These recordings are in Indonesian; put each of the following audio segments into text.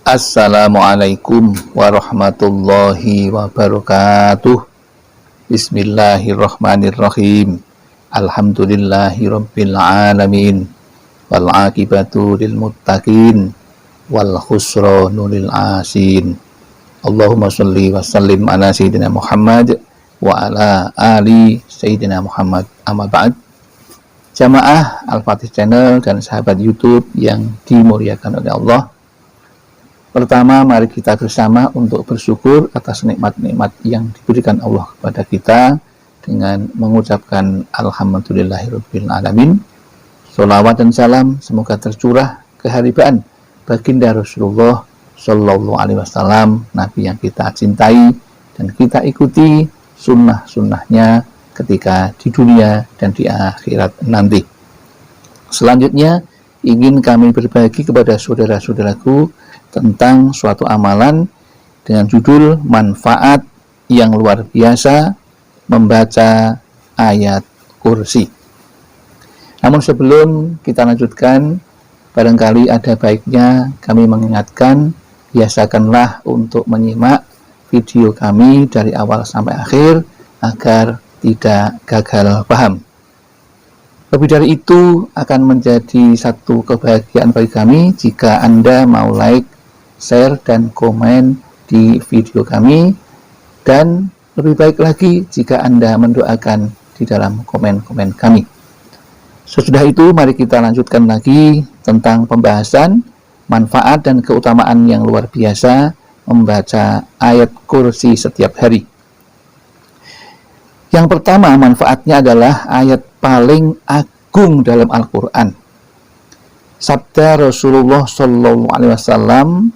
Assalamualaikum warahmatullahi wabarakatuh. Bismillahirrahmanirrahim. Alhamdulillahirabbil alamin. Wal aqibatu lil muttaqin wal khusranu lil asin. Allahumma shalli wa sallim ala sayyidina Muhammad wa ala ali sayyidina Muhammad. Amma ba'd. Jamaah Al-Fatih Channel dan sahabat YouTube yang dimuliakan oleh Allah. Pertama, mari kita bersama untuk bersyukur atas nikmat-nikmat yang diberikan Allah kepada kita dengan mengucapkan Alhamdulillahirabbil alamin. Sholawat dan salam semoga tercurah keharibaan baginda Rasulullah Shallallahu Alaihi Wasallam, Nabi yang kita cintai dan kita ikuti sunnah-sunnahnya ketika di dunia dan di akhirat nanti. Selanjutnya, ingin kami berbagi kepada saudara-saudaraku tentang suatu amalan dengan judul manfaat yang luar biasa membaca ayat kursi. Namun sebelum kita lanjutkan, barangkali ada baiknya kami mengingatkan, biasakanlah untuk menyimak video kami dari awal sampai akhir agar tidak gagal paham. Lebih dari itu, akan menjadi satu kebahagiaan bagi kami jika Anda mau like, share, dan komen di video kami, dan lebih baik lagi jika Anda mendoakan di dalam komen-komen kami. Sesudah itu, mari kita lanjutkan lagi tentang pembahasan manfaat dan keutamaan yang luar biasa membaca ayat kursi setiap hari. Yang pertama, manfaatnya adalah ayat paling agung dalam Al-Quran. Sabda Rasulullah Shallallahu Alaihi Wasallam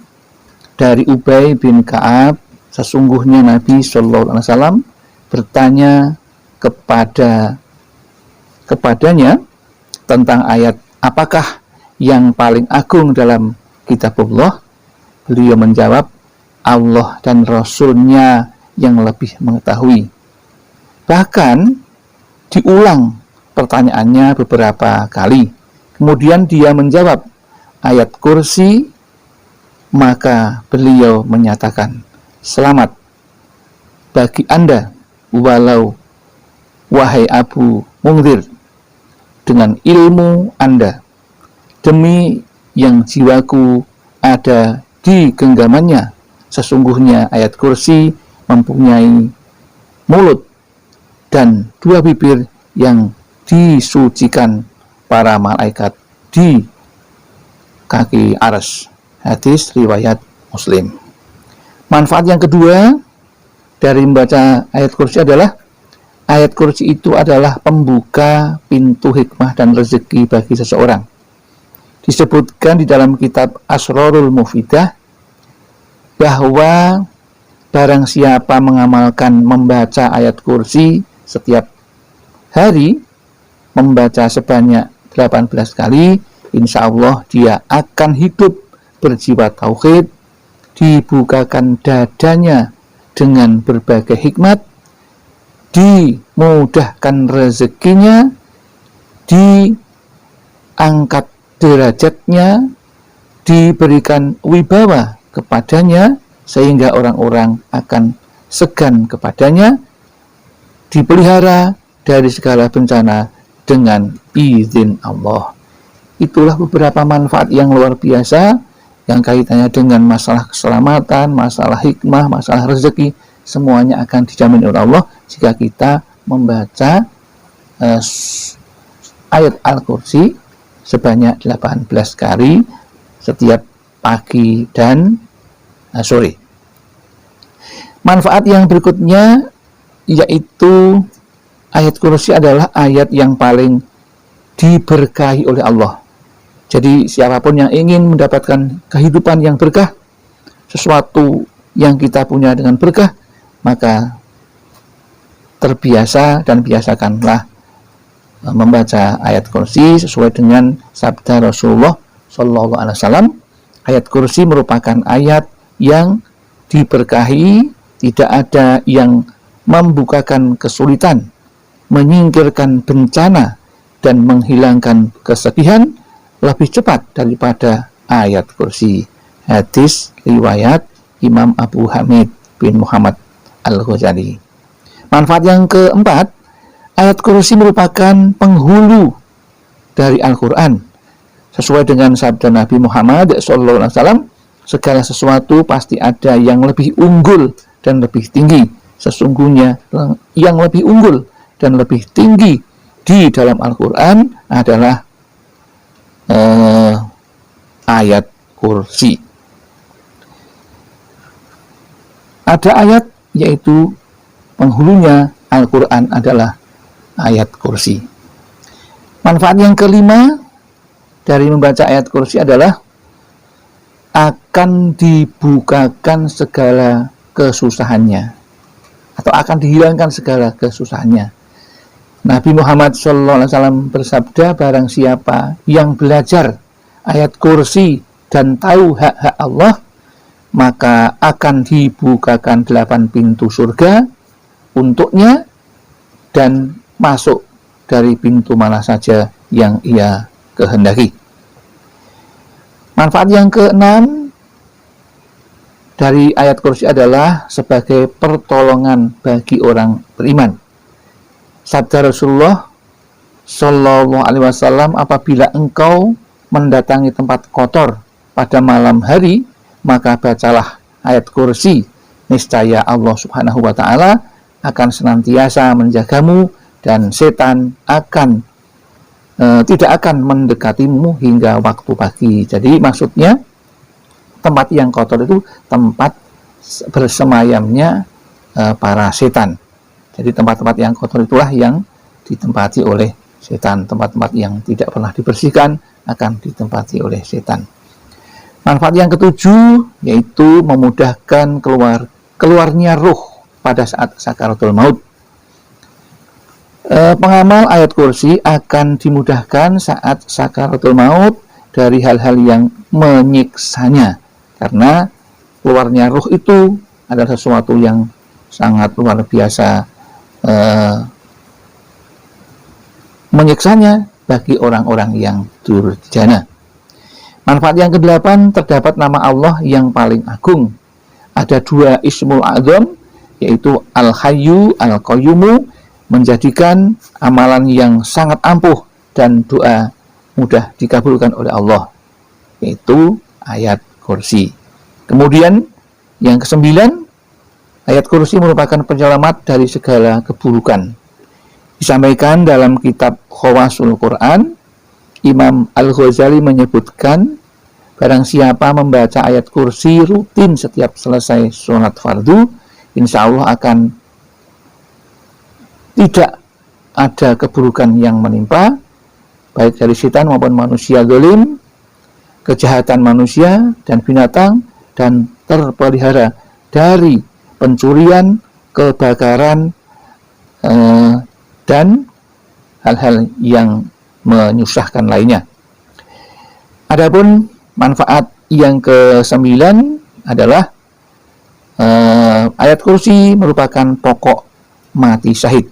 dari Ubay bin Ka'ab, sesungguhnya Nabi Shallallahu Alaihi Wasallam bertanya kepadanya tentang ayat apakah yang paling agung dalam kitabullah. Beliau menjawab, Allah dan Rasulnya yang lebih mengetahui. Bahkan diulang pertanyaannya beberapa kali. Kemudian dia menjawab ayat kursi, maka beliau menyatakan, selamat bagi Anda, wahai Abu Mungdir, dengan ilmu Anda, demi yang jiwaku ada di genggamannya, sesungguhnya ayat kursi mempunyai mulut dan dua bibir yang disucikan para malaikat di kaki arsy. Hadis riwayat Muslim. Manfaat yang kedua dari membaca ayat kursi adalah ayat kursi itu adalah pembuka pintu hikmah dan rezeki bagi seseorang. Disebutkan di dalam kitab Asrarul Mufidah bahwa barang siapa mengamalkan membaca ayat kursi setiap hari, membaca sebanyak 18 kali, insya Allah dia akan hidup berjiwa tauhid, dibukakan dadanya dengan berbagai hikmat, dimudahkan rezekinya, diangkat derajatnya, diberikan wibawa kepadanya sehingga orang-orang akan segan kepadanya, dipelihara dari segala bencana dengan izin Allah. Itulah beberapa manfaat yang luar biasa yang kaitannya dengan masalah keselamatan, masalah hikmah, masalah rezeki, semuanya akan dijamin oleh Allah jika kita membaca ayat Al-Kursi sebanyak 18 kali setiap pagi dan sore. Manfaat yang berikutnya yaitu ayat kursi adalah ayat yang paling diberkahi oleh Allah. Jadi siapapun yang ingin mendapatkan kehidupan yang berkah, sesuatu yang kita punya dengan berkah, maka terbiasa dan biasakanlah membaca ayat kursi sesuai dengan sabda Rasulullah Shallallahu Alaihi Wasallam. Ayat kursi merupakan ayat yang diberkahi, tidak ada yang membukakan kesulitan, menyingkirkan bencana, dan menghilangkan kesedihan lebih cepat daripada ayat kursi. Hadis riwayat Imam Abu Hamid bin Muhammad Al-Ghazali. Manfaat yang keempat, ayat kursi merupakan penghulu dari Al-Quran. Sesuai dengan sabda Nabi Muhammad SAW, segala sesuatu pasti ada yang lebih unggul dan lebih tinggi. Sesungguhnya yang lebih unggul dan lebih tinggi di dalam Al-Quran adalah ayat kursi. Ada ayat yaitu penghulunya Al-Quran adalah ayat kursi. Manfaat yang kelima dari membaca ayat kursi adalah akan dibukakan segala kesusahannya atau akan dihilangkan segala kesusahannya. Nabi Muhammad SAW bersabda, barang siapa yang belajar ayat kursi dan tahu hak-hak Allah, maka akan dibukakan 8 pintu surga untuknya dan masuk dari pintu mana saja yang ia kehendaki. Manfaat yang keenam dari ayat kursi adalah sebagai pertolongan bagi orang beriman. Sabda Rasulullah Shallallahu Alaihi Wasallam, apabila engkau mendatangi tempat kotor pada malam hari, maka bacalah ayat kursi, niscaya Allah Subhanahu wa Ta'ala akan senantiasa menjagamu dan setan tidak akan mendekatimu hingga waktu pagi. Jadi maksudnya tempat yang kotor itu tempat bersemayamnya para setan. Jadi tempat-tempat yang kotor itulah yang ditempati oleh setan. Tempat-tempat yang tidak pernah dibersihkan akan ditempati oleh setan. Manfaat yang ketujuh yaitu memudahkan keluarnya ruh pada saat sakaratul maut. Pengamal ayat kursi akan dimudahkan saat sakaratul maut dari hal-hal yang menyiksanya, karena keluarnya ruh itu adalah sesuatu yang sangat luar biasa menyiksanya bagi orang-orang yang durjana. Manfaat yang kedelapan, terdapat nama Allah yang paling agung. Ada 2 Ismul A'zam, yaitu Al-Hayyu, Al-Qayyumu, menjadikan amalan yang sangat ampuh dan doa mudah dikabulkan oleh Allah, yaitu ayat kursi. Kemudian yang kesembilan, ayat kursi merupakan penyelamat dari segala keburukan. Disampaikan dalam kitab Khawasul Quran, Imam Al-Ghazali menyebutkan, barang siapa membaca ayat kursi rutin setiap selesai sholat fardu, insya Allah akan tidak ada keburukan yang menimpa, baik dari setan maupun manusia zalim, kejahatan manusia dan binatang, dan terpelihara dari pencurian, kebakaran, dan hal-hal yang menyusahkan lainnya. Adapun manfaat yang ke-9 adalah ayat kursi merupakan pokok mati syahid.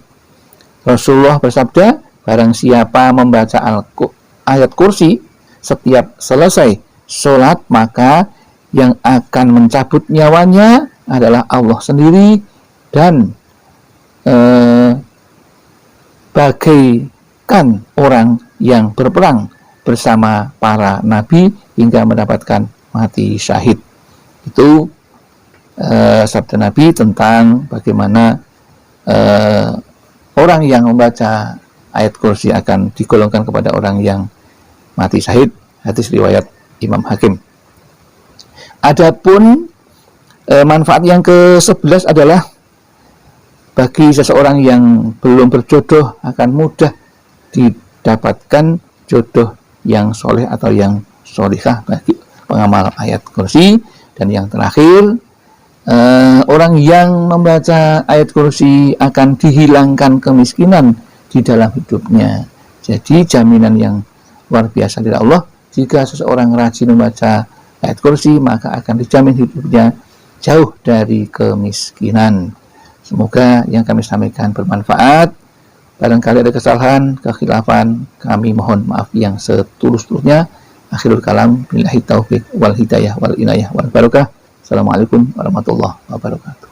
Rasulullah bersabda, barang siapa membaca ayat kursi setiap selesai sholat, maka yang akan mencabut nyawanya adalah Allah sendiri, dan bagaikan orang yang berperang bersama para nabi hingga mendapatkan mati syahid. Itu sabda Nabi tentang bagaimana orang yang membaca ayat kursi akan digolongkan kepada orang yang mati syahid. Hadis riwayat Imam Hakim. Adapun manfaat yang ke-11 adalah bagi seseorang yang belum berjodoh akan mudah didapatkan jodoh yang soleh atau yang solihah bagi pengamal ayat kursi. Dan yang terakhir, orang yang membaca ayat kursi akan dihilangkan kemiskinan di dalam hidupnya. Jadi jaminan yang luar biasa dari Allah, jika seseorang rajin membaca ayat kursi, maka akan dijamin hidupnya jauh dari kemiskinan. Semoga yang kami sampaikan bermanfaat. Barangkali ada kesalahan, kekhilafan, kami mohon maaf yang setulus-tulusnya. Akhirul kalam, billahi taufiq wal hidayah wal inayah wal barakah. Assalamualaikum warahmatullahi wabarakatuh.